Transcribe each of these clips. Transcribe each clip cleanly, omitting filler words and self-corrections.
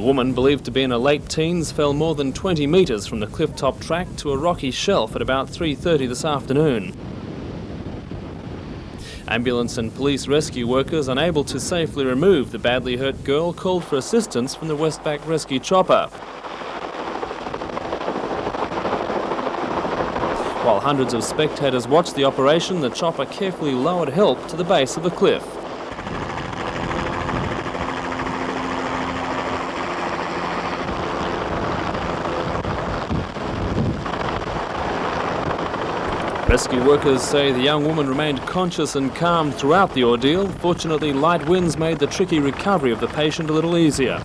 woman, believed to be in her late teens, fell more than 20 metres from the cliff-top track to a rocky shelf at about 3:30 this afternoon. Ambulance and police rescue workers, unable to safely remove the badly hurt girl, called for assistance from the Westpac rescue chopper. While hundreds of spectators watched the operation, the chopper carefully lowered help to the base of the cliff. Rescue workers say the young woman remained conscious and calm throughout the ordeal. Fortunately, light winds made the tricky recovery of the patient a little easier.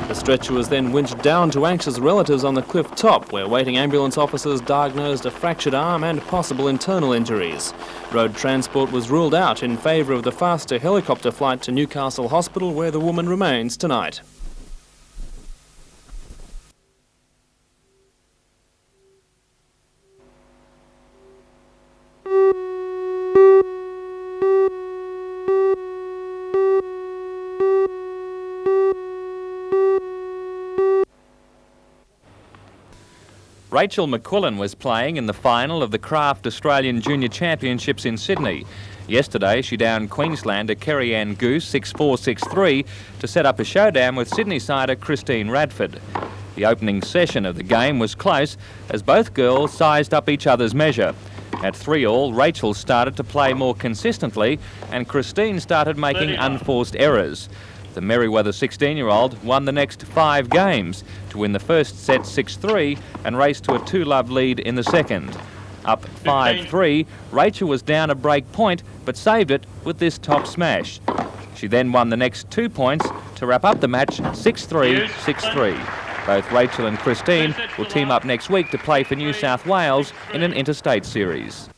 The stretcher was then winched down to anxious relatives on the cliff top, where waiting ambulance officers diagnosed a fractured arm and possible internal injuries. Road transport was ruled out in favour of the faster helicopter flight to Newcastle Hospital, where the woman remains tonight. Rachel McQuillan was playing in the final of the Kraft Australian Junior Championships in Sydney. Yesterday, she downed Queenslander Kerry-Ann Goose 6-4, 6-3 to set up a showdown with Sydney-sider Christine Radford. The opening session of the game was close as both girls sized up each other's measure. At 3-all, Rachel started to play more consistently and Christine started making unforced errors. The Merewether 16-year-old won the next 5 games to win the first set 6-3 and race to a 2-love lead in the second. Up 5-3, Rachel was down a break point but saved it with this top smash. She then won the next 2 points to wrap up the match 6-3, 6-3. Both Rachel and Christine will team up next week to play for New South Wales in an interstate series.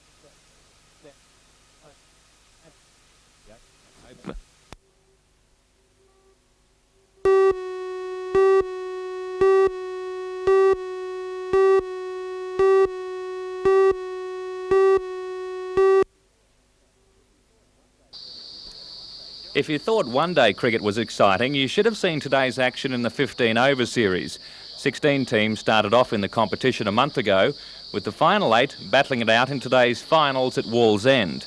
If you thought one-day cricket was exciting, you should have seen today's action in the 15-over series. 16 teams started off in the competition a month ago, with the final 8 battling it out in today's finals at Wallsend.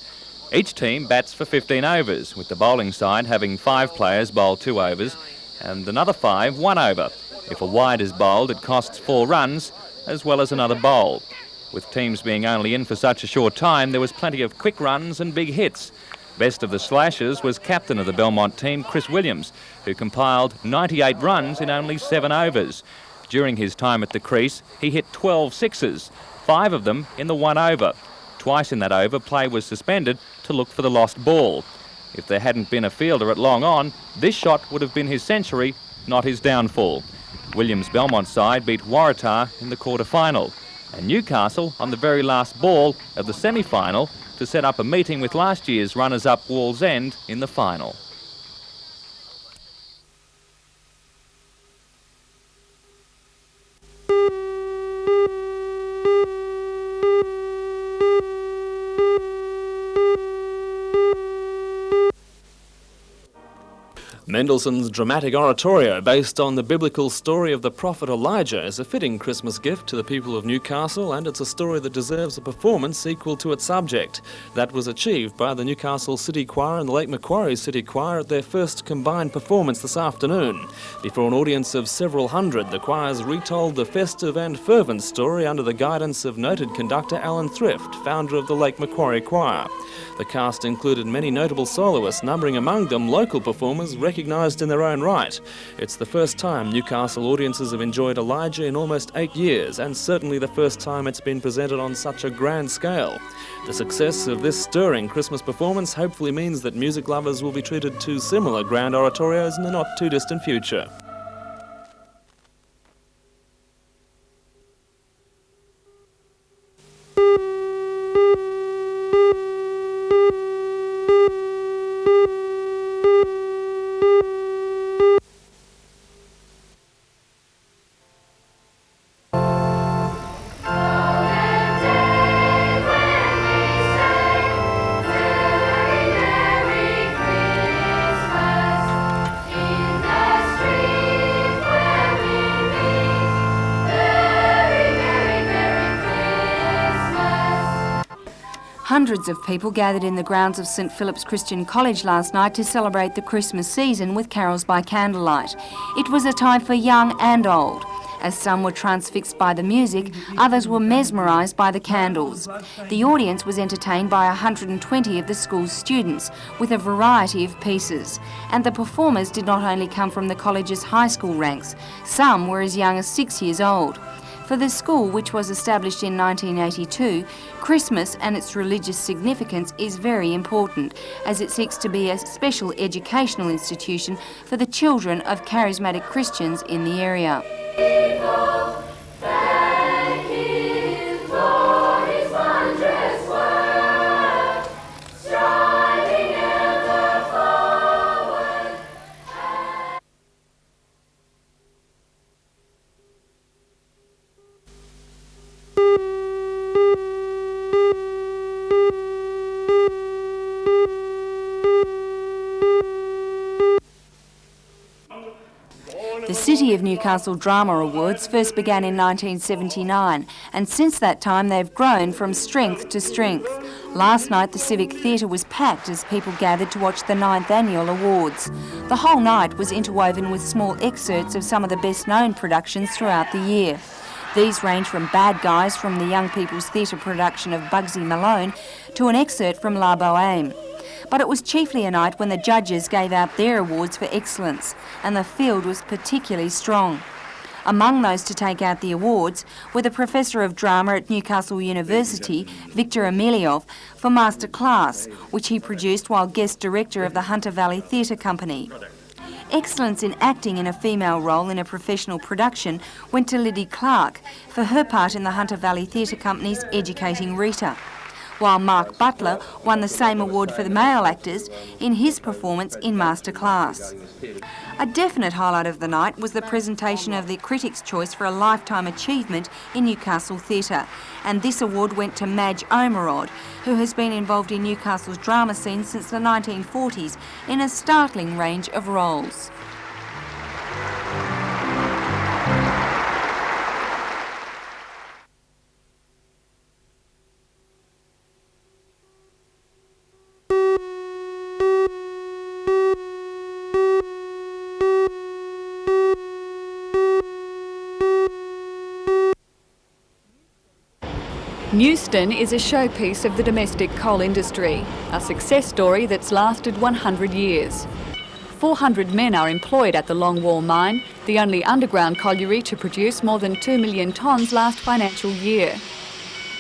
Each team bats for 15 overs, with the bowling side having 5 players bowl 2 overs and another 5 1 over. If a wide is bowled, it costs 4 runs, as well as another bowl. With teams being only in for such a short time, there was plenty of quick runs and big hits. Best of the slashes was captain of the Belmont team, Chris Williams, who compiled 98 runs in only 7 overs. During his time at the crease, he hit 12 sixes, 5 of them in the 1 over. Twice in that over, play was suspended to look for the lost ball. If there hadn't been a fielder at long on, this shot would have been his century, not his downfall. Williams' Belmont side beat Waratah in the quarter-final, and Newcastle on the very last ball of the semi-final to set up a meeting with last year's runners-up Wallsend in the final. Mendelssohn's dramatic oratorio, based on the biblical story of the prophet Elijah, is a fitting Christmas gift to the people of Newcastle, and it's a story that deserves a performance equal to its subject. That was achieved by the Newcastle City Choir and the Lake Macquarie City Choir at their first combined performance this afternoon. Before an audience of several hundred, the choirs retold the festive and fervent story under the guidance of noted conductor Alan Thrift, founder of the Lake Macquarie Choir. The cast included many notable soloists, numbering among them local performers recognised in their own right. It's the first time Newcastle audiences have enjoyed Elijah in almost 8 years, and certainly the first time it's been presented on such a grand scale. The success of this stirring Christmas performance hopefully means that music lovers will be treated to similar grand oratorios in the not too distant future. Hundreds of people gathered in the grounds of St Philip's Christian College last night to celebrate the Christmas season with carols by candlelight. It was a time for young and old. As some were transfixed by the music, others were mesmerised by the candles. The audience was entertained by 120 of the school's students with a variety of pieces. And the performers did not only come from the college's high school ranks, some were as young as 6 years old. For the school, which was established in 1982, Christmas and its religious significance is very important, as it seeks to be a special educational institution for the children of charismatic Christians in the area. The City of Newcastle Drama Awards first began in 1979, and since that time they've grown from strength to strength. Last night the Civic Theatre was packed as people gathered to watch the 9th Annual Awards. The whole night was interwoven with small excerpts of some of the best-known productions throughout the year. These range from Bad Guys from the Young People's Theatre production of Bugsy Malone to an excerpt from La Boheme. But it was chiefly a night when the judges gave out their awards for excellence, and the field was particularly strong. Among those to take out the awards were the Professor of Drama at Newcastle University, Victor Emilioff, for Master Class, which he produced while guest director of the Hunter Valley Theatre Company. Excellence in acting in a female role in a professional production went to Liddy Clark for her part in the Hunter Valley Theatre Company's Educating Rita, while Mark Butler won the same award for the male actors in his performance in Master Class. A definite highlight of the night was the presentation of the Critics' Choice for a Lifetime Achievement in Newcastle Theatre, and this award went to Madge Omerod, who has been involved in Newcastle's drama scene since the 1940s in a startling range of roles. Newston is a showpiece of the domestic coal industry, a success story that's lasted 100 years. 400 men are employed at the Longwall mine, the only underground colliery to produce more than 2 million tonnes last financial year.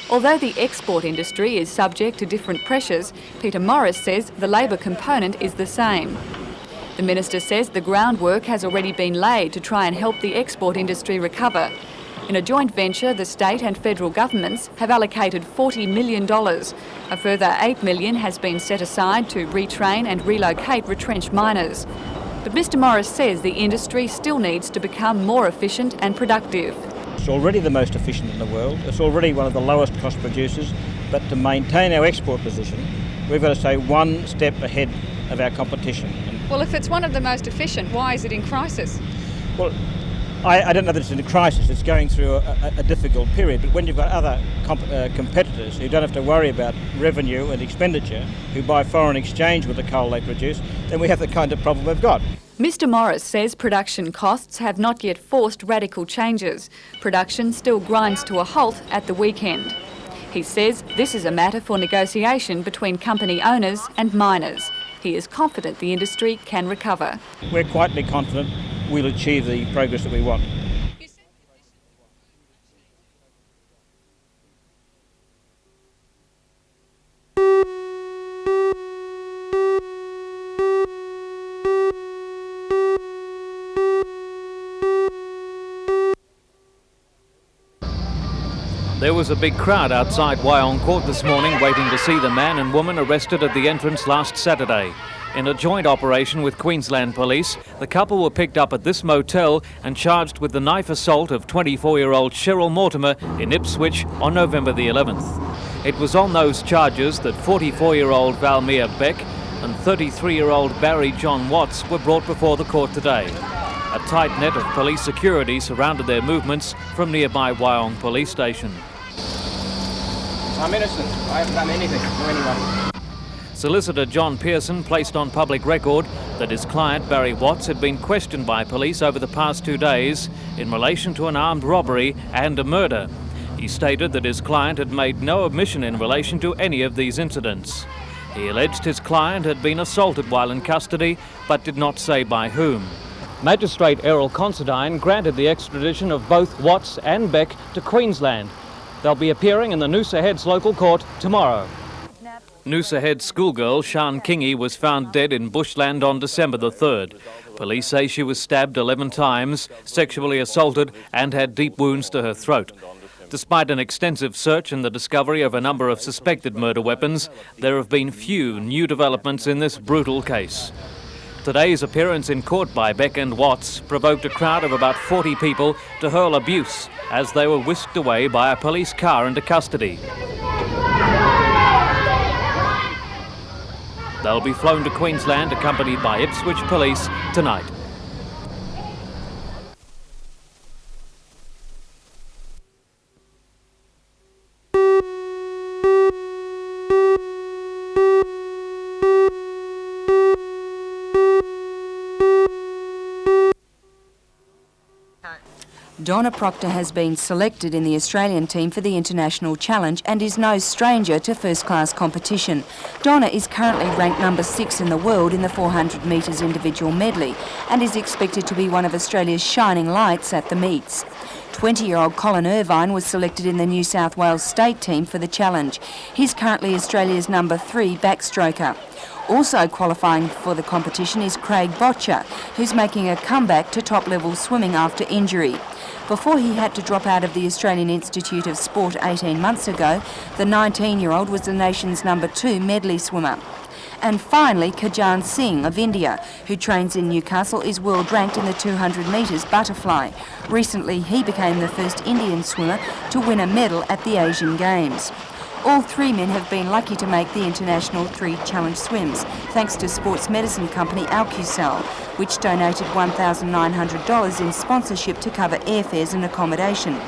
Although the export industry is subject to different pressures, Peter Morris says the labour component is the same. The Minister says the groundwork has already been laid to try and help the export industry recover. In a joint venture, the state and federal governments have allocated $40 million. A further $8 million has been set aside to retrain and relocate retrenched miners. But Mr Morris says the industry still needs to become more efficient and productive. It's already the most efficient in the world. It's already one of the lowest cost producers. But to maintain our export position, we've got to stay one step ahead of our competition. Well, if it's one of the most efficient, why is it in crisis? Well, I don't know that it's in a crisis, it's going through a difficult period, but when you've got other competitors who don't have to worry about revenue and expenditure, who buy foreign exchange with the coal they produce, then we have the kind of problem we've got. Mr Morris says production costs have not yet forced radical changes. Production still grinds to a halt at the weekend. He says this is a matter for negotiation between company owners and miners. He is confident the industry can recover. We're quietly confident we'll achieve the progress that we want. There was a big crowd outside Wyong Court this morning waiting to see the man and woman arrested at the entrance last Saturday. In a joint operation with Queensland Police, the couple were picked up at this motel and charged with the knife assault of 24-year-old Cheryl Mortimer in Ipswich on November the 11th. It was on those charges that 44-year-old Valmir Beck and 33-year-old Barry John Watts were brought before the court today. A tight net of police security surrounded their movements from nearby Wyong Police Station. I'm innocent. I haven't done anything to anyone. Solicitor John Pearson placed on public record that his client Barry Watts had been questioned by police over the past 2 days in relation to an armed robbery and a murder. He stated that his client had made no admission in relation to any of these incidents. He alleged his client had been assaulted while in custody, but did not say by whom. Magistrate Errol Considine granted the extradition of both Watts and Beck to Queensland. They'll be appearing in the Noosa Heads local court tomorrow. Noosa Head schoolgirl Sian Kingi was found dead in bushland on December the 3rd. Police say she was stabbed 11 times, sexually assaulted and had deep wounds to her throat. Despite an extensive search and the discovery of a number of suspected murder weapons, there have been few new developments in this brutal case. Today's appearance in court by Beck and Watts provoked a crowd of about 40 people to hurl abuse as they were whisked away by a police car into custody. They'll be flown to Queensland accompanied by Ipswich Police tonight. Donna Proctor has been selected in the Australian team for the International Challenge and is no stranger to first-class competition. Donna is currently ranked number 6 in the world in the 400 metres individual medley and is expected to be one of Australia's shining lights at the meets. 20-year-old Colin Irvine was selected in the New South Wales state team for the challenge. He's currently Australia's number 3 backstroker. Also qualifying for the competition is Craig Botcher, who's making a comeback to top-level swimming after injury. Before he had to drop out of the Australian Institute of Sport 18 months ago, the 19-year-old was the nation's number 2 medley swimmer. And finally, Kajan Singh of India, who trains in Newcastle, is world ranked in the 200 metres butterfly. Recently, he became the first Indian swimmer to win a medal at the Asian Games. All 3 men have been lucky to make the International 3 Challenge swims, thanks to sports medicine company Alcucel, which donated $1,900 in sponsorship to cover airfares and accommodation.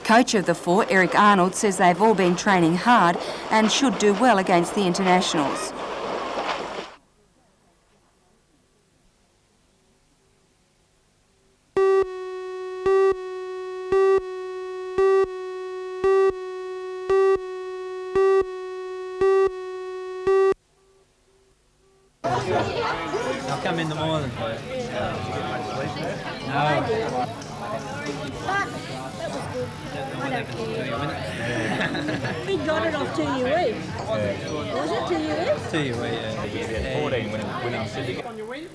Coach of the 4, Eric Arnold, says they've all been training hard and should do well against the internationals. I'll come in the morning. No. We got it off TUE. Was it TUE? TUE, yeah. 14 winning Sydney. On your win.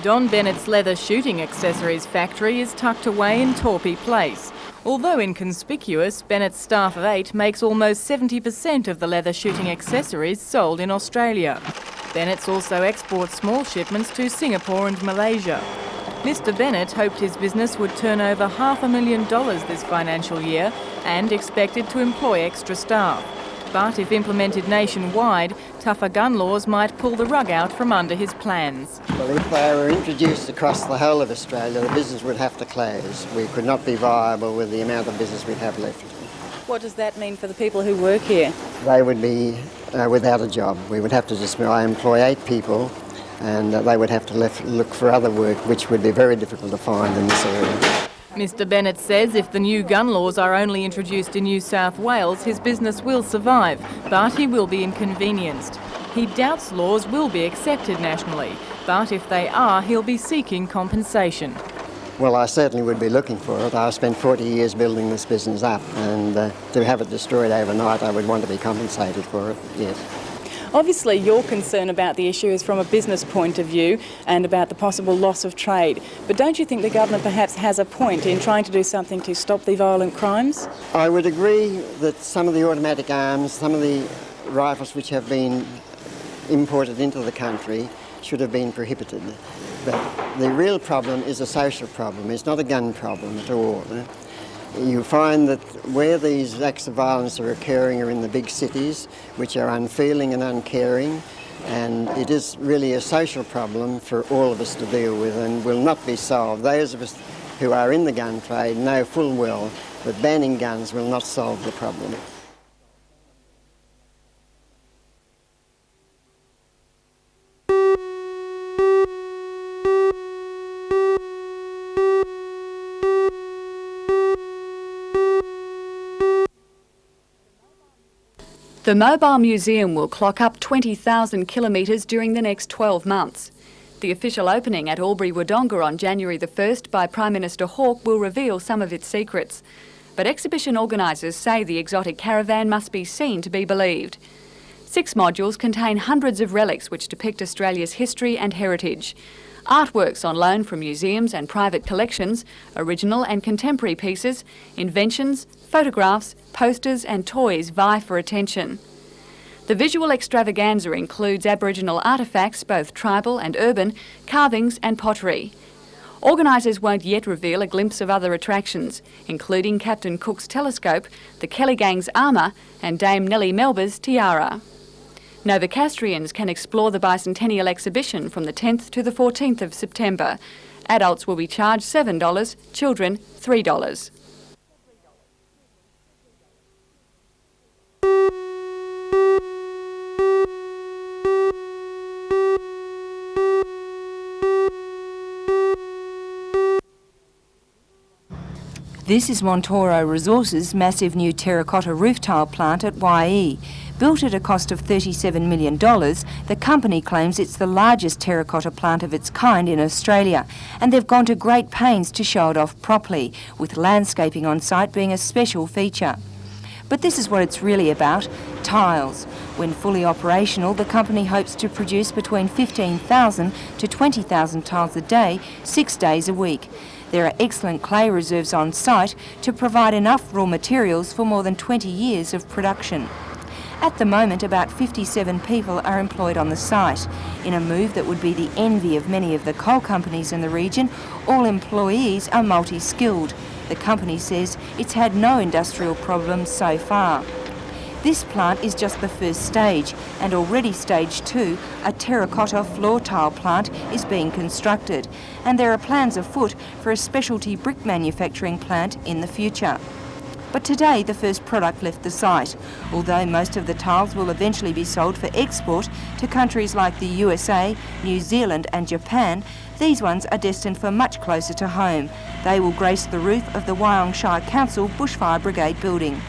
Don Bennett's leather shooting accessories factory is tucked away in Torpey Place. Although inconspicuous, Bennett's staff of 8 makes almost 70% of the leather shooting accessories sold in Australia. Bennett's also exports small shipments to Singapore and Malaysia. Mr Bennett hoped his business would turn over $500,000 this financial year and expected to employ extra staff. But if implemented nationwide, tougher gun laws might pull the rug out from under his plans. Well, if they were introduced across the whole of Australia, the business would have to close. We could not be viable with the amount of business we'd have left. What does that mean for the people who work here? They would be without a job. We would have to just employ 8 people, and they would have to look for other work, which would be very difficult to find in this area. Mr Bennett says if the new gun laws are only introduced in New South Wales, his business will survive, but he will be inconvenienced. He doubts laws will be accepted nationally, but if they are, he'll be seeking compensation. Well, I certainly would be looking for it. I spent 40 years building this business up, and to have it destroyed overnight, I would want to be compensated for it, yes. Obviously, your concern about the issue is from a business point of view and about the possible loss of trade. But don't you think the government perhaps has a point in trying to do something to stop the violent crimes? I would agree that some of the automatic arms, some of the rifles which have been imported into the country should have been prohibited. But the real problem is a social problem. It's not a gun problem at all. You find that where these acts of violence are occurring are in the big cities, which are unfeeling and uncaring, and it is really a social problem for all of us to deal with and will not be solved. Those of us who are in the gun trade know full well that banning guns will not solve the problem. The Mobile Museum will clock up 20,000 kilometres during the next 12 months. The official opening at Albury-Wodonga on January the 1st by Prime Minister Hawke will reveal some of its secrets. But exhibition organisers say the exotic caravan must be seen to be believed. 6 modules contain hundreds of relics which depict Australia's history and heritage. Artworks on loan from museums and private collections, original and contemporary pieces, inventions, photographs, posters and toys vie for attention. The visual extravaganza includes Aboriginal artefacts, both tribal and urban, carvings and pottery. Organisers won't yet reveal a glimpse of other attractions, including Captain Cook's telescope, the Kelly Gang's armour and Dame Nellie Melba's tiara. Novocastrians can explore the Bicentennial exhibition from the 10th to the 14th of September. Adults will be charged $7, children $3. This is Montoro Resources' massive new terracotta roof tile plant at YE. Built at a cost of $37 million, the company claims it's the largest terracotta plant of its kind in Australia, and they've gone to great pains to show it off properly, with landscaping on site being a special feature. But this is what it's really about, tiles. When fully operational, the company hopes to produce between 15,000 to 20,000 tiles a day, 6 days a week. There are excellent clay reserves on site to provide enough raw materials for more than 20 years of production. At the moment, about 57 people are employed on the site. In a move that would be the envy of many of the coal companies in the region, all employees are multi-skilled. The company says it's had no industrial problems so far. This plant is just the first stage, and already stage 2, a terracotta floor tile plant, is being constructed, and there are plans afoot for a specialty brick manufacturing plant in the future. But today the first product left the site. Although most of the tiles will eventually be sold for export to countries like the USA, New Zealand and Japan, these ones are destined for much closer to home. They will grace the roof of the Wyong Shire Council Bushfire Brigade building.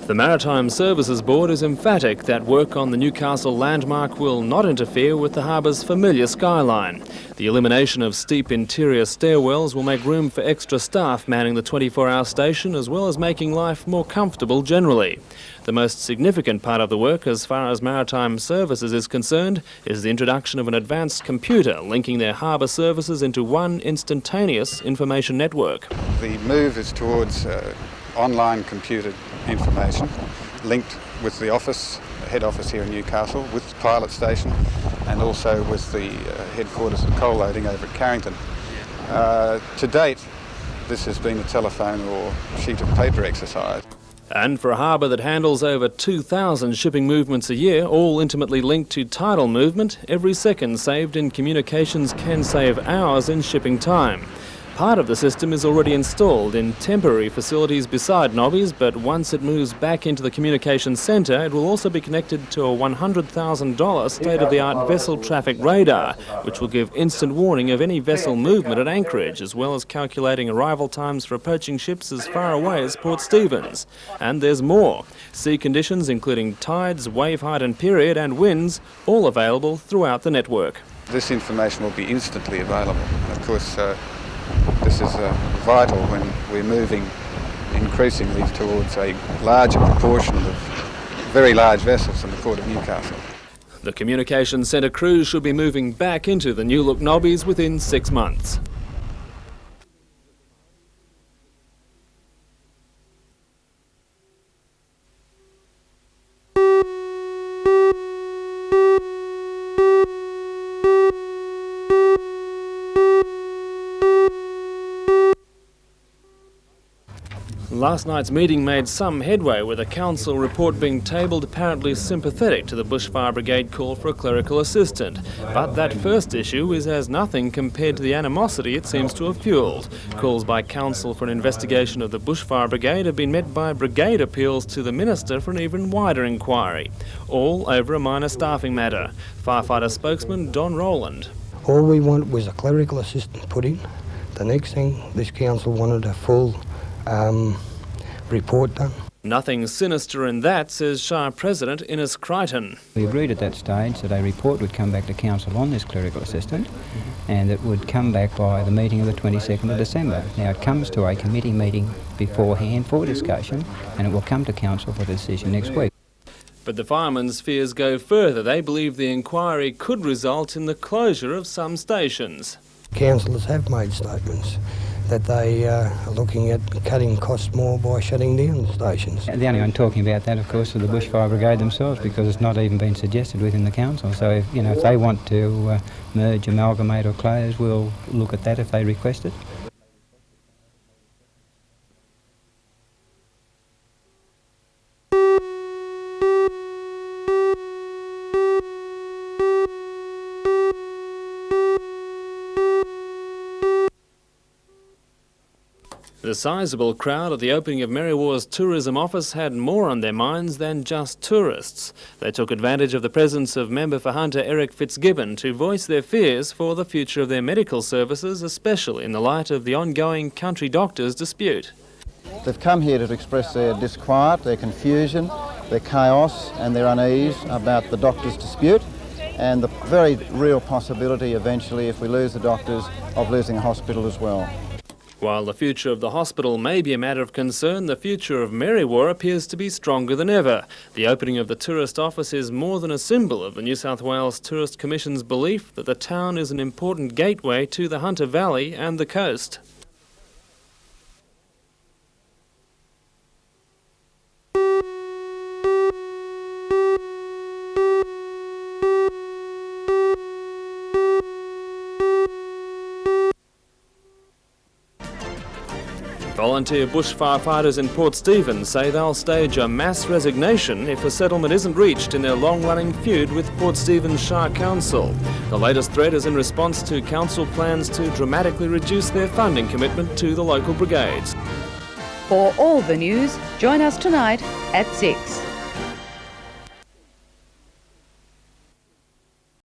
The Maritime Services Board is emphatic that work on the Newcastle landmark will not interfere with the harbour's familiar skyline. The elimination of steep interior stairwells will make room for extra staff manning the 24-hour station, as well as making life more comfortable generally. The most significant part of the work, as far as Maritime Services is concerned, is the introduction of an advanced computer linking their harbour services into one instantaneous information network. The move is towards online computed information linked with the office, head office here in Newcastle, with the pilot station and also with the headquarters of coal loading over at Carrington. To date, this has been a telephone or sheet of paper exercise. And for a harbour that handles over 2,000 shipping movements a year, all intimately linked to tidal movement, every second saved in communications can save hours in shipping time. Part of the system is already installed in temporary facilities beside Nobby's, but once it moves back into the communications centre, it will also be connected to a $100,000 state-of-the-art vessel traffic radar, which will give instant warning of any vessel movement at anchorage, as well as calculating arrival times for approaching ships as far away as Port Stephens. And there's more. Sea conditions, including tides, wave height and period, and winds, all available throughout the network. This information will be instantly available. Of course, this is vital when we're moving increasingly towards a larger proportion of very large vessels in the Port of Newcastle. The Communications Centre crews should be moving back into the new look nobbies within 6 months. Last night's meeting made some headway, with a council report being tabled apparently sympathetic to the Bushfire Brigade call for a clerical assistant. But that first issue is as nothing compared to the animosity it seems to have fuelled. Calls by council for an investigation of the Bushfire Brigade have been met by brigade appeals to the Minister for an even wider inquiry, all over a minor staffing matter. Firefighter spokesman Don Rowland. All we want was a clerical assistant put in. The next thing, this council wanted a full report done. Nothing sinister in that, says Shire President Innes Crichton. We agreed at that stage that a report would come back to Council on this clerical assistant and it would come back by the meeting of the 22nd of December. Now it comes to a committee meeting beforehand for discussion and it will come to Council for the decision next week. But the firemen's fears go further. They believe the inquiry could result in the closure of some stations. Councillors have made statements that they are looking at cutting costs more by shutting down the stations. The only one talking about that, of course, are the Bushfire Brigade themselves, because it's not even been suggested within the council. So, if they want to merge, amalgamate or close, we'll look at that if they request it. The sizable crowd at the opening of Merewether's tourism office had more on their minds than just tourists. They took advantage of the presence of Member for Hunter Eric Fitzgibbon to voice their fears for the future of their medical services, especially in the light of the ongoing country doctors dispute. They've come here to express their disquiet, their confusion, their chaos and their unease about the doctors' dispute and the very real possibility eventually, if we lose the doctors, of losing a hospital as well. While the future of the hospital may be a matter of concern, the future of Merewether appears to be stronger than ever. The opening of the tourist office is more than a symbol of the New South Wales Tourist Commission's belief that the town is an important gateway to the Hunter Valley and the coast. Volunteer bush firefighters in Port Stephens say they'll stage a mass resignation if a settlement isn't reached in their long-running feud with Port Stephens Shire Council. The latest threat is in response to council plans to dramatically reduce their funding commitment to the local brigades. For all the news, join us tonight at 6.